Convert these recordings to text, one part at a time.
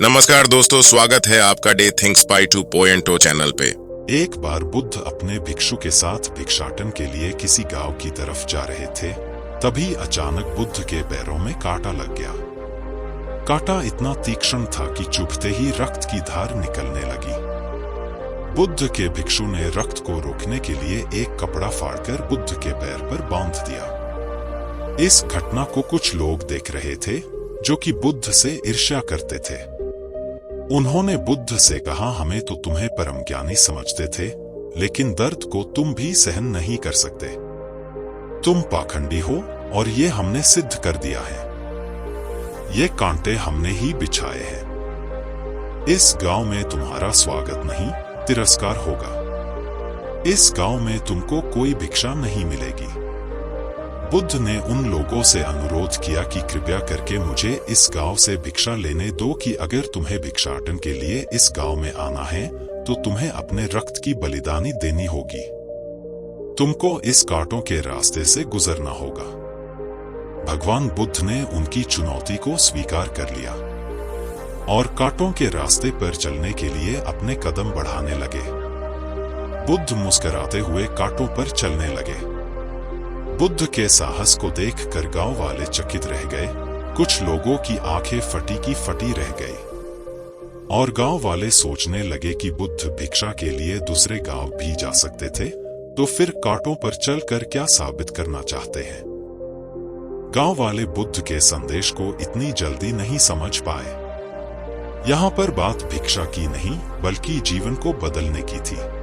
नमस्कार दोस्तों, स्वागत है आपका डे थिंग्स बाय 2.0 चैनल पे। एक बार बुद्ध अपने भिक्षु के साथ भिक्षाटन के लिए किसी गांव की तरफ जा रहे थे। तभी अचानक बुद्ध के पैरों में कांटा लग गया। कांटा इतना तीक्ष्ण था कि चुभते ही रक्त की धार निकलने लगी। बुद्ध के भिक्षु ने रक्त को रोकने के लिए एक कपड़ा फाड़कर बुद्ध के पैर पर बांध दिया। इस घटना को कुछ लोग देख रहे थे जो कि बुद्ध से ईर्ष्या करते थे। उन्होंने बुद्ध से कहा, हमें तो तुम्हें परम ज्ञानी समझते थे, लेकिन दर्द को तुम भी सहन नहीं कर सकते। तुम पाखंडी हो और ये हमने सिद्ध कर दिया है। ये कांटे हमने ही बिछाए हैं। इस गांव में तुम्हारा स्वागत नहीं, तिरस्कार होगा। इस गांव में तुमको कोई भिक्षा नहीं मिलेगी। बुद्ध ने उन लोगों से अनुरोध किया कि कृपया करके मुझे इस गांव से भिक्षा लेने दो कि अगर तुम्हें भिक्षाटन के लिए इस गांव में आना है तो तुम्हें अपने रक्त की बलिदानी देनी होगी। तुमको इस कांटों के रास्ते से गुजरना होगा। भगवान बुद्ध ने उनकी चुनौती को स्वीकार कर लिया और कांटों के रास्ते पर चलने के लिए अपने कदम बढ़ाने लगे। बुद्ध मुस्कुराते हुए कांटों पर चलने लगे। बुद्ध के साहस को देखकर गांव वाले चकित रह गए। कुछ लोगों की आंखें फटी की फटी रह गई और गांव वाले सोचने लगे कि बुद्ध भिक्षा के लिए दूसरे गांव भी जा सकते थे, तो फिर कांटों पर चलकर क्या साबित करना चाहते हैं। गांव वाले बुद्ध के संदेश को इतनी जल्दी नहीं समझ पाए। यहां पर बात भिक्षा की नहीं बल्कि जीवन को बदलने की थी।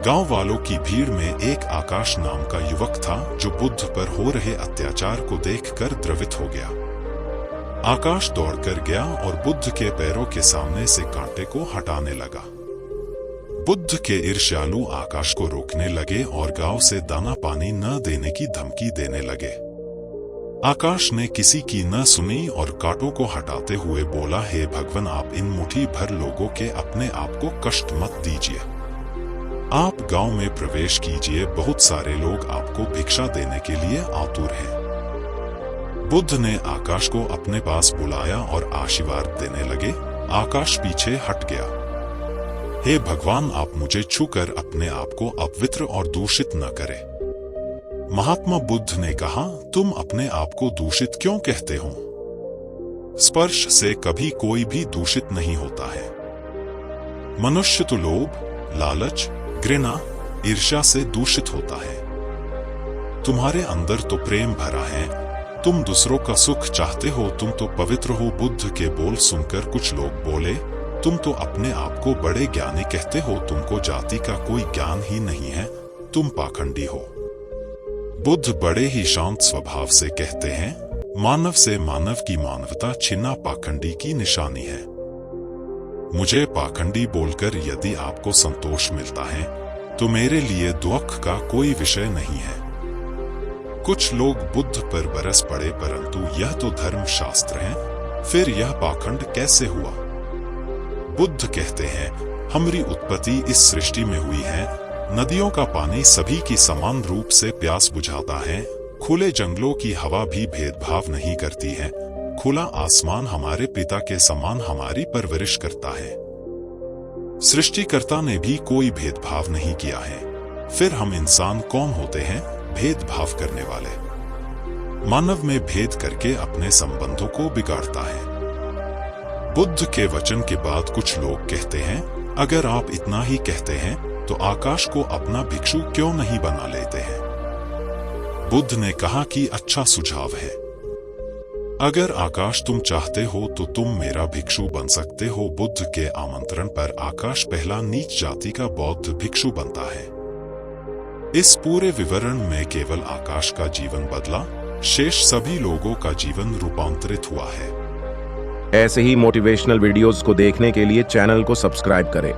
गांव वालों की भीड़ में एक आकाश नाम का युवक था जो बुद्ध पर हो रहे अत्याचार को देखकर द्रवित हो गया। आकाश दौड़कर गया और बुद्ध के पैरों के सामने से कांटे को हटाने लगा। बुद्ध के ईर्ष्यालु आकाश को रोकने लगे और गांव से दाना पानी न देने की धमकी देने लगे। आकाश ने किसी की न सुनी और कांटों को हटाते हुए बोला, हे भगवान, आप इन मुट्ठी भर लोगों के अपने आप को कष्ट मत दीजिए। आप गांव में प्रवेश कीजिए, बहुत सारे लोग आपको भिक्षा देने के लिए आतुर हैं। बुद्ध ने आकाश को अपने पास बुलाया और आशीर्वाद देने लगे। आकाश पीछे हट गया। हे भगवान, आप मुझे छूकर अपने आप को अपवित्र और दूषित न करें। महात्मा बुद्ध ने कहा, तुम अपने आप को दूषित क्यों कहते हो? स्पर्श से कभी कोई भी दूषित नहीं होता है। मनुष्य तो लोभ, लालच, घृणा, ईर्ष्या से दूषित होता है। तुम्हारे अंदर तो प्रेम भरा है। तुम दूसरों का सुख चाहते हो, तुम तो पवित्र हो। बुद्ध के बोल सुनकर कुछ लोग बोले, तुम तो अपने आप को बड़े ज्ञानी कहते हो, तुमको जाति का कोई ज्ञान ही नहीं है, तुम पाखंडी हो। बुद्ध बड़े ही शांत स्वभाव से कहते हैं, मानव से मानव की मानवता छीनना पाखंडी की निशानी है। मुझे पाखंडी बोलकर यदि आपको संतोष मिलता है तो मेरे लिए दुख का कोई विषय नहीं है। कुछ लोग बुद्ध पर बरस पड़े, परंतु यह तो धर्म शास्त्र है, फिर यह पाखंड कैसे हुआ? बुद्ध कहते हैं, हमारी उत्पत्ति इस सृष्टि में हुई है। नदियों का पानी सभी की समान रूप से प्यास बुझाता है। खुले जंगलों की हवा भी भेदभाव नहीं करती है। खुला आसमान हमारे पिता के समान हमारी परवरिश करता है। सृष्टिकर्ता ने भी कोई भेदभाव नहीं किया है। फिर हम इंसान कौन होते हैं भेदभाव करने वाले? मानव में भेद करके अपने संबंधों को बिगाड़ता है। बुद्ध के वचन के बाद कुछ लोग कहते हैं, अगर आप इतना ही कहते हैं तो आकाश को अपना भिक्षु क्यों नहीं बना लेते हैं? बुद्ध ने कहा कि अच्छा सुझाव है। अगर आकाश तुम चाहते हो तो तुम मेरा भिक्षु बन सकते हो। बुद्ध के आमंत्रण पर आकाश पहला नीच जाति का बौद्ध भिक्षु बनता है। इस पूरे विवरण में केवल आकाश का जीवन बदला, शेष सभी लोगों का जीवन रूपांतरित हुआ है। ऐसे ही मोटिवेशनल वीडियोस को देखने के लिए चैनल को सब्सक्राइब करें।